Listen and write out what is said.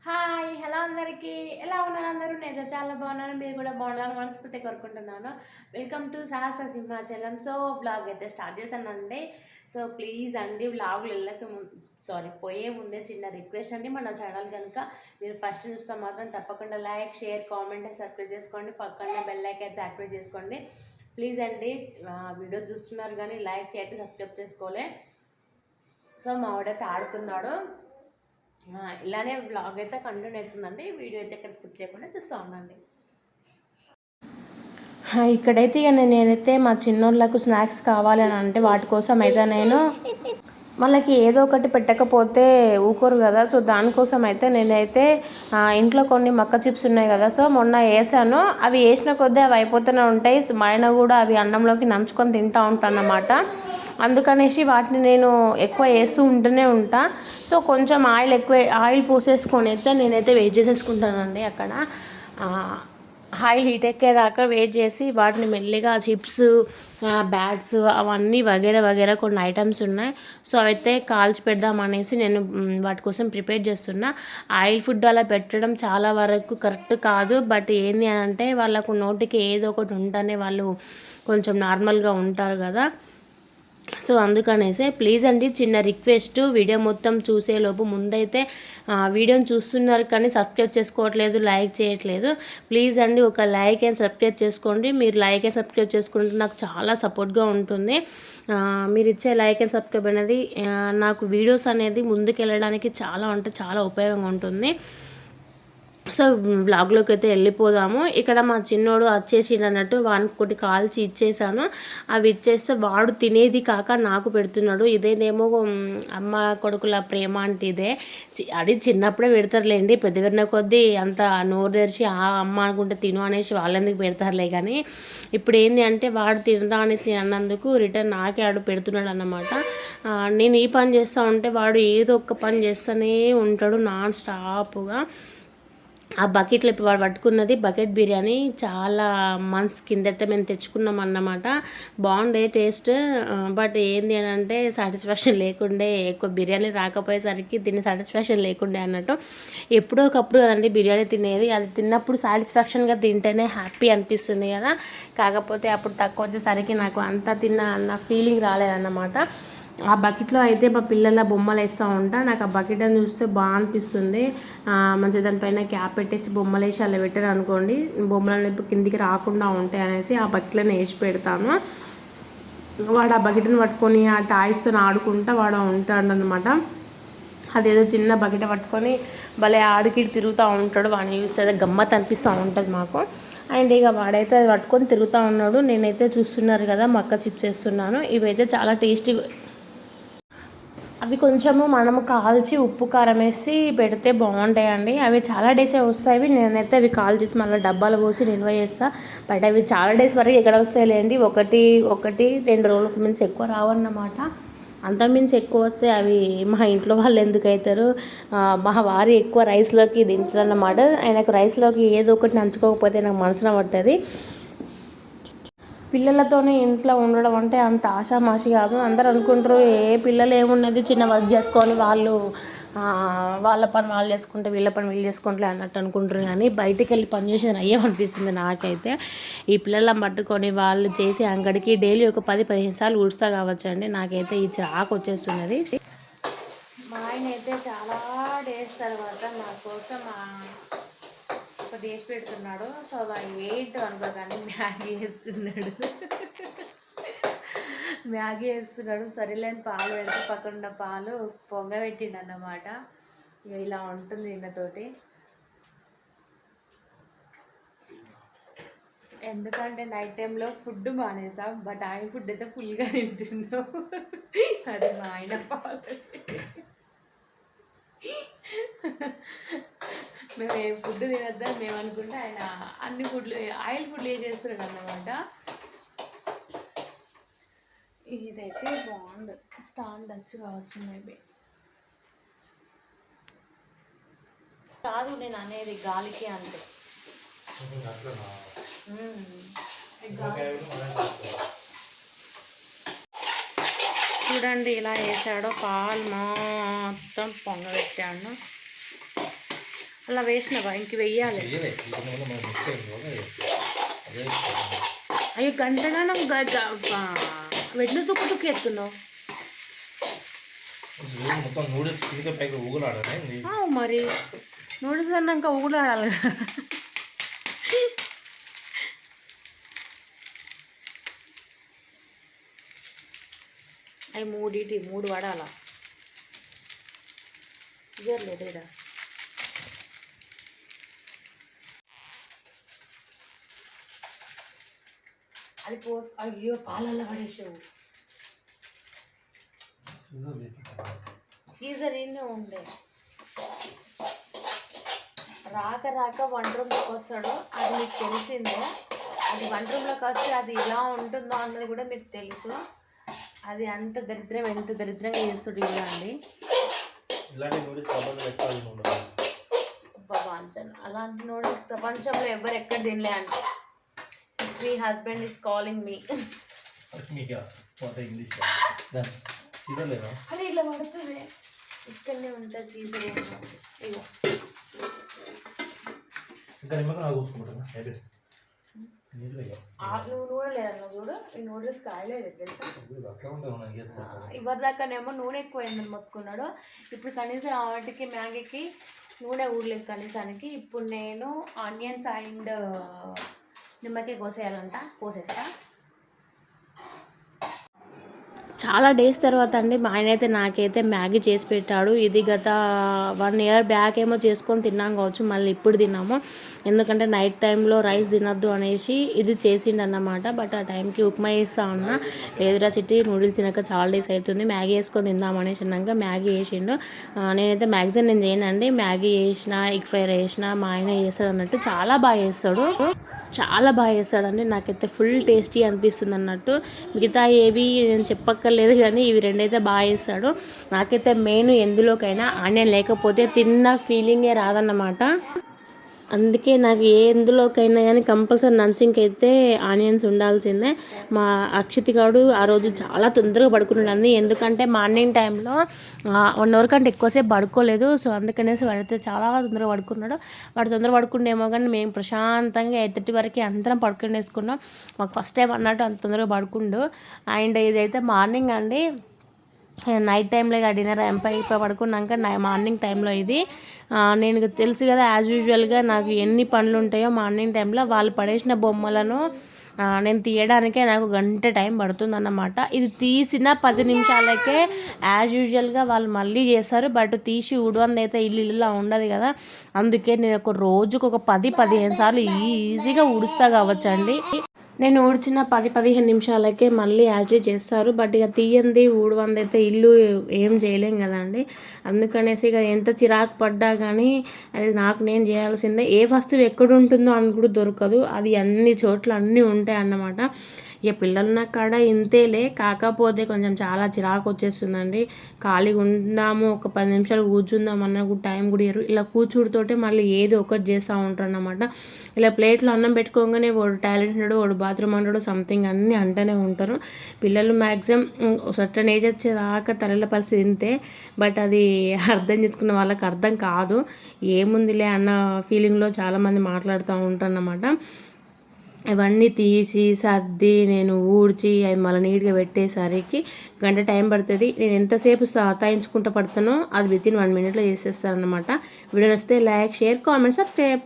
Hi hello అందరికీ ఎలా ఉన్నారు అందరూ? నేను చాలా బాగున్నాను, మీరు కూడా బాగున్నారని మనస్ఫూర్తిగా కోరుకుంటున్నాను. Welcome to Sahasra Simhachalam. So blog అయితే స్టార్ట్ చేశానండి. సో ప్లీజ్ అండి, వ్లాగ్లు వెళ్ళక పోయే ముందే చిన్న రిక్వెస్ట్ అండి, మన ఛానల్ కనుక మీరు ఫస్ట్ చూస్తే మాత్రం తప్పకుండా లైక్, షేర్, కామెంట్ సబ్స్క్రైబ్ చేసుకోండి. పక్కన బెల్ ఐకాన్ అయితే యాక్టివేట్ చేసుకోండి ప్లీజ్ అండి. వీడియో చూస్తున్నారు కానీ లైక్ చేయండి, సబ్స్క్రైబ్ చేసుకోలే. సో మా వాడైతే ఆడుతున్నాడు. ఇలానే వ్లాగ్ అయితే కంటిన్యూ అవుతుందండి. వీడియో అయితే ఇక్కడ స్కిప్ చేయకుండా చూస్తూ ఉండండి. ఇక్కడైతే ఇక నేనైతే మా చిన్నోళ్ళకు స్నాక్స్ కావాలని అంటే వాటి కోసం అయితే నేను వాళ్ళకి ఏదో ఒకటి పెట్టకపోతే ఊకోరు కదా. సో దానికోసం అయితే నేనైతే ఇంట్లో కొన్ని మక్క చిప్స్ ఉన్నాయి కదా, సో మొన్న వేసాను. అవి వేసిన కొద్దీ అవి అయిపోతూనే ఉంటాయి. మా ఆయన కూడా అవి అన్నంలోకి నంచుకొని తింటూ ఉంటాను అన్నమాట. అందుకనేసి వాటిని నేను ఎక్కువ వేస్తూ ఉంటూనే ఉంటా. సో కొంచెం ఆయిల్ పోసేసుకొని అయితే నేనైతే వెయిట్ చేసేసుకుంటానండి అక్కడ. ఆయిల్ హీట్ ఎక్కేదాకా వెయిట్ చేసి వాటిని మెల్లిగా చిప్స్, బ్యాట్స్ అవన్నీ వగేరా వగేరా కొన్ని ఐటమ్స్ ఉన్నాయి. సో అవైతే కాల్చి పెడదాం అనేసి నేను వాటి కోసం ప్రిపేర్ చేస్తున్నా. ఆయిల్ ఫుడ్ అలా పెట్టడం చాలా వరకు కరెక్ట్ కాదు. బట్ ఏంది అని అంటే వాళ్ళకు నోటికి ఏదో ఒకటి ఉంటేనే వాళ్ళు కొంచెం నార్మల్గా ఉంటారు కదా. సో అందుకనేసే ప్లీజ్ అండి, చిన్న రిక్వెస్ట్, వీడియో మొత్తం చూసేలోపు ముందైతే వీడియోని చూస్తున్నారు కానీ సబ్స్క్రైబ్ చేసుకోవట్లేదు, లైక్ చేయట్లేదు. ప్లీజ్ అండి, ఒక లైక్ అండ్ సబ్స్క్రైబ్ చేసుకోండి. మీరు లైక్ అండ్ సబ్స్క్రైబ్ చేసుకుంటే నాకు చాలా సపోర్ట్గా ఉంటుంది. మీరు ఇచ్చే లైక్ అండ్ సబ్స్క్రైబ్ అనేది నాకు వీడియోస్ అనేది ముందుకు వెళ్ళడానికి చాలా ఉపయోగంగా ఉంటుంది. సో వ్లాగ్లోకి అయితే వెళ్ళిపోదాము. ఇక్కడ మా చిన్నోడు వచ్చేసి అన్నట్టు వానికి ఒకటి కాల్చి ఇచ్చేసాను. అవి ఇచ్చేస్తే వాడు తినేది కాక నాకు పెడుతున్నాడు. ఇదేనేమో అమ్మ కొడుకుల ప్రేమ అంటే ఇదే. అది చిన్నప్పుడే పెడతారులేండి, పెద్దవిరిన కొద్దీ అంత నోరు తెరిచి అమ్మ అనుకుంటే తిను అనేసి వాళ్ళెందుకు పెడతారులే. కానీ ఇప్పుడు ఏంటి అంటే వాడు తినదా అనేసి నేను అన్నందుకు రిటర్న్ నాకే ఆడు పెడుతున్నాడు అన్నమాట. నేను ఈ పని చేస్తూ ఉంటే వాడు ఏదో ఒక పని చేస్తూనే ఉంటాడు నాన్ స్టాప్గా. ఆ బకెట్లో ఇప్పుడు వాడు పట్టుకున్నది బకెట్ బిర్యానీ. చాలా మంత్స్ కిందట మేము తెచ్చుకున్నాం అన్నమాట. బాగుండే టేస్ట్. బట్ ఏంది అని అంటే సాటిస్ఫాక్షన్ లేకుండే, ఎక్కువ బిర్యానీ రాకపోయేసరికి తినే సాటిస్ఫాక్షన్ లేకుండే అన్నట్టు. ఎప్పుడో ఒకప్పుడు కదండి బిర్యానీ తినేది, అది తిన్నప్పుడు సాటిస్ఫాక్షన్గా తింటేనే హ్యాపీ అనిపిస్తుంది కదా. కాకపోతే అప్పుడు తక్కువ వచ్చేసరికి నాకు అంతా తిన్న అన్న ఫీలింగ్ రాలేదన్నమాట. ఆ బకెట్లో అయితే మా పిల్లల బొమ్మలు వేస్తూ ఉంటా. నాకు ఆ బకెట్ అని చూస్తే బాగా అనిపిస్తుంది. మంచిగా దానిపైన క్యాప్ పెట్టేసి బొమ్మలు వేసి అలా పెట్టారు అనుకోండి, బొమ్మలు అనేది కిందికి రాకుండా ఉంటాయి అనేసి ఆ బకెట్లను వేసి పెడతాను. వాడు ఆ బకెట్ని పట్టుకొని ఆ టాయ్స్తో ఆడుకుంటా వాడు ఉంటాడనమాట. అదేదో చిన్న బకెట్ పట్టుకొని భలే ఆడికి తిరుగుతూ ఉంటాడు. వాడిని చూస్తే గమ్మత్ అనిపిస్తూ ఉంటుంది మాకు. అండ్ ఇక వాడైతే అది పట్టుకొని తిరుగుతూ ఉన్నాడు. నేనైతే చూస్తున్నారు కదా మక్క చిప్స్ వేస్తున్నాను. ఇవైతే చాలా టేస్టీగా, అవి కొంచెము మనము కాల్చి ఉప్పు కారం వేసి పెడితే బాగుంటాయండి. అవి చాలా డేసే వస్తాయి. నేనైతే అవి కాల్ చేసి మళ్ళీ డబ్బాలు పోసి నిల్వ చేస్తాను. బట్ అవి చాలా డేస్ వరకు ఎక్కడ వస్తాయిలేండి, ఒకటి 2 రోజులకు మించి ఎక్కువ రావన్నమాట. అంతకుమించి ఎక్కువ వస్తే అవి మా ఇంట్లో వాళ్ళు ఎందుకు అవుతారు. మా వారి ఎక్కువ రైస్లోకి తింటారన్నమాట. ఆయనకు రైస్లోకి ఏదో ఒకటి నంచుకోకపోతే నాకు మనసున పట్టది. పిల్లలతోనే ఇంట్లో ఉండడం అంటే అంత ఆషామాషి కాదు. అందరూ అనుకుంటారు ఏ పిల్లలు ఏమున్నది, చిన్న వర్క్ చేసుకొని వాళ్ళు వాళ్ళ పని వాళ్ళు చేసుకుంటే వీళ్ళ పని వీళ్ళు చేసుకుంటే అన్నట్టు అనుకుంటారు. కానీ బయటికి వెళ్ళి పని చేసేది అయ్యే అనిపిస్తుంది నాకైతే. ఈ పిల్లలను పట్టుకొని వాళ్ళు చేసే అంగడికి డైలీ ఒక 10-15 సార్లు ఊడుస్తా కావచ్చు అండి. నాకైతే ఈ చాకు వచ్చేస్తున్నది. మా ఆయన అయితే చాలా డేస్ తర్వాత నా కోసం ఒకటి చేసి పెడుతున్నాడు. సో వెయిట్ అనుకోగానే మ్యాగీ వేస్తున్నాడు. సరేలేని పాలు వెళ్తే పక్కన పాలు పొంగబెట్టిండు అన్నమాట. ఇలా ఉంటుంది ఈయనతోటి. ఎందుకంటే నైట్ టైంలో ఫుడ్ మానేసాం, బట్ ఆయన ఫుడ్ అయితే ఫుల్గా తింటున్నాం. అది మా ఆయన పాలసీ. మేము ఏ ఫుడ్ తినొద్దని మేము అనుకుంటే ఆయన అన్ని ఫుడ్లు ఆయిల్ ఫుడ్లు చేస్తున్నాడు అన్నమాట. ఇదైతే బాగుంది, స్టాండ్ వచ్చి కావచ్చు మేబీ. కాదు నేను అనేది గాలికి అంతే. చూడండి ఇలా వేసాడో పాలు మొత్తం పొంగబెట్టాను. అలా వేసినవా ఇంక వెయ్యాలి? అయ్యో గంటగానం వెట్లు తుక్కు తుక్కు ఎత్తున్నావు మొత్తం నూడిల్స్ పైకి ఊగులాడాలి. మరి నూడిల్స్ అన్నాక ఊగులాడాలి కదా. అవి మూడు పడాలా ఇదర్లేదు ఇడ అది అయ్యో పాలల్లో పడేసావు. సీజర్ ఈయనే ఉండే రాక వంట రూమ్లోకి వస్తాడు. అది మీకు తెలిసిందే. అది వంట రూమ్లోకి వస్తే అది ఎలా ఉంటుందో అన్నది కూడా మీకు తెలుసు. అది అంత దరిద్రం, ఎంత దరిద్రంగా చేస్తాడు ఇలా అండి. అలాంటి నూడిల్స్ ప్రపంచంలో ఎవరు ఎక్కడ తినలే అంటే మీ హస్బెండ్ ఈస్ కాలింగ్ మీ. అది ఇలా పడుతుంది, ఇక్కడనే ఉంటుంది సీజర్. ఇగో నువ్వు నూనెలేదన్నా చూడు, ఈ నూడిల్స్ కాయలేదు తెలుసా. ఇవరిదాకానేమో నూనె ఎక్కువ అయిందని మొత్తుకున్నాడు. ఇప్పుడు కనీసం వాటికి మ్యాగీకి నూనె ఊడలేదు కనీసానికి. ఇప్పుడు నేను ఆనియన్స్ అండ్ నిమ్మకాయ కోసేస్తా. చాలా డేస్ తర్వాత అండి మా ఆయన అయితే నాకైతే మ్యాగీ చేసి పెట్టాడు. ఇది గత 1 year బ్యాక్ ఏమో చేసుకొని తిన్నాం కావచ్చు, మళ్ళీ ఇప్పుడు తిన్నాము. ఎందుకంటే నైట్ టైంలో రైస్ తినొద్దు అనేసి ఇది చేసిండు అన్నమాట. బట్ ఆ టైంకి ఉప్మా వేస్తా ఉన్నా, లేదురా చిట్టి నూడిల్స్ తినక చాలా డేస్ అవుతుంది, మ్యాగీ వేసుకొని తిందాం అనేసి అన్నాక మ్యాగీ వేసిండు. నేనైతే మ్యాక్సిమం నేను చేయనండి, మ్యాగీ వేసిన ఎగ్ ఫ్రై వేసిన మా ఆయన చేస్తాడు అన్నట్టు. చాలా బాగా చేస్తాడండి. నాకైతే ఫుల్ టేస్టీ అనిపిస్తుంది అన్నట్టు. మిగతా ఏవి నేను చెప్పక్కర్లేదు కానీ ఇవి రెండైతే బాగా చేస్తాడు. నాకైతే మెయిన్ ఎందులోకైనా ఆనియన్ లేకపోతే తిన్న ఫీలింగే రాదన్నమాట. అందుకే నాకు ఎందులోకైనా కానీ కంపల్సరీ నంచింగ్ అయితే ఆనియన్స్ ఉండాల్సిందే. మా అక్షిత్ గారు ఆ రోజు చాలా తొందరగా పడుకున్నాడు. ఎందుకంటే మార్నింగ్ టైంలో 1 hour కంటే ఎక్కువసేపు పడుకోలేదు. సో అందుకనేసి వాడైతే చాలా తొందరగా పడుకున్నాడు. వాడు తొందరగా పడుకుండేమో కానీ మేము ప్రశాంతంగా 8:30 వరకు అందరం పడుకునేసుకున్నాం. మాకు ఫస్ట్ టైం అన్నట్టు అంత తొందరగా పడుకుండు. అండ్ ఇదైతే మార్నింగ్ అండి, నైట్ టైంలో ఇక డిన్నర్ ఇప్పుడు పడుకున్నాక మార్నింగ్ టైంలో ఇది. నేను తెలుసు కదా యాజ్ యూజువల్గా నాకు ఎన్ని పనులు ఉంటాయో మార్నింగ్ టైంలో వాళ్ళు పడేసిన బొమ్మలను నేను తీయడానికే నాకు గంట టైం పడుతుంది అన్నమాట. ఇది తీసిన 10 నిమిషాలకే యాజ్ యూజువల్గా వాళ్ళు మళ్ళీ చేస్తారు. బట్ తీసి ఉడవంది అయితే ఇల్లులా ఉండదు కదా, అందుకే నేను ఒక రోజుకు ఒక 10-15 సార్లు ఈజీగా ఉడుస్తా కావచ్చండి. నేను ఊడ్చిన 10-15 నిమిషాలకే మళ్ళీ యాజ్ చేస్తారు. బట్ ఇక తీయంది ఊడవంది అయితే ఇల్లు ఏం చేయలేం కదండి. అందుకనేసి ఇక ఎంత చిరాకు పడ్డా కానీ అది నాకు నేను చేయాల్సిందే. ఏ వస్తువు ఎక్కడ ఉంటుందో అని కూడా దొరకదు, అది అన్ని చోట్ల అన్నీ ఉంటాయి అన్నమాట. ఇక పిల్లలున్న కాడ ఇంతేలే, కాకపోతే కొంచెం చాలా చిరాకు వచ్చేస్తుందండి. ఖాళీగా ఉందాము ఒక 10 నిమిషాలు కూర్చుందాం అన్న కూడా టైం కూడా ఇయ్యరు. ఇలా కూర్చుడితోటే మళ్ళీ ఏదో ఒకటి చేస్తూ ఉంటారు అన్నమాట. ఇలా ప్లేట్లో అన్నం పెట్టుకోగానే వాడు టాయిలెట్ అంటాడు, వాడు బాత్రూమ్ అంటాడు, సంథింగ్ అన్నీ అంటూనే ఉంటారు పిల్లలు. మ్యాక్సిమం సర్టన్ ఏజ్ వచ్చేదాకా తల్లిల పరిస్థితి ఇంతే. బట్ అది అర్థం చేసుకున్న వాళ్ళకి అర్థం కాదు, ఏముందిలే అన్న ఫీలింగ్లో చాలామంది మాట్లాడుతూ ఉంటారు అన్నమాట. ఇవన్నీ తీసి సర్ది నేను ఊడ్చి అవి మళ్ళీ నీట్గా పెట్టేసరికి గంట టైం పడుతుంది. నేను ఎంతసేపు సతాయించుకుంటూ పడతానో అది వితిన్ 1 minute చేసేస్తాను అన్నమాట. వీడియో నచ్చితే లైక్, షేర్, కామెంట్, సబ్స్క్రైబ్.